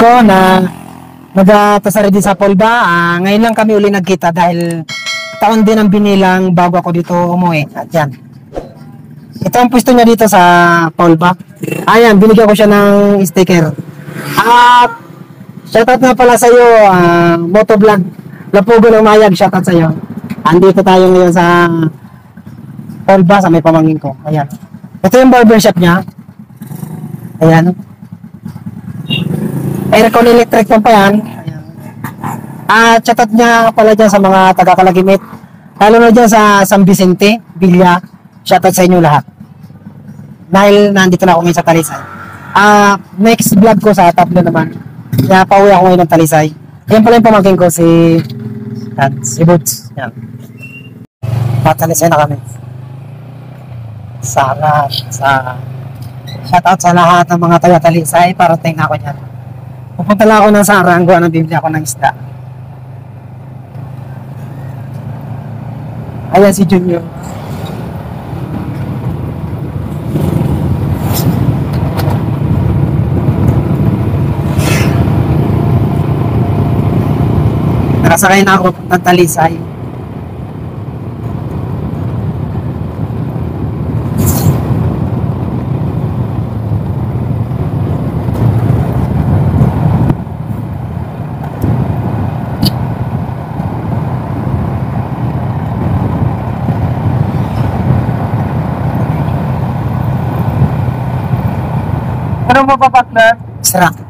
ko na nagtasari din sa Polba. Ngayon lang kami uli nagkita dahil taon din ang binilang bago ako dito umuwi. At yan. Ito ang pwesto niya dito sa Polba. Ayan, binigyan ko siya ng sticker. At shoutout nga pala sa iyo, Motovlog Lapugo ng Mayag, shoutout sa iyo. Andito tayo ngayon sa Polba sa may pamangkin ko. Ayan. Ito yung barbershop niya. Ayan. Aircon electric pa yan. Ayan. At shoutout niya pala dyan sa mga taga-Kalagimit. Lalo na dyan sa San Vicente, Villa. Shoutout sa inyo lahat. Dahil nandito na ako ngayon sa Talisay. Next vlog ko sa Tablo naman. Kaya pauwi ako ngayon ng Talisay. Ayan pala yung pamangkin ko si Boots. Yan. Talisay na kami. Shoutout sa lahat ng mga taga-Talisay. Parating na ako dyan. Pupunta lang ako ng Saranggo. Bibili ako ng isda. Ayan si Junior. Nakasakay na ako ng Talisay. Ano mo pa, partner? Sarap.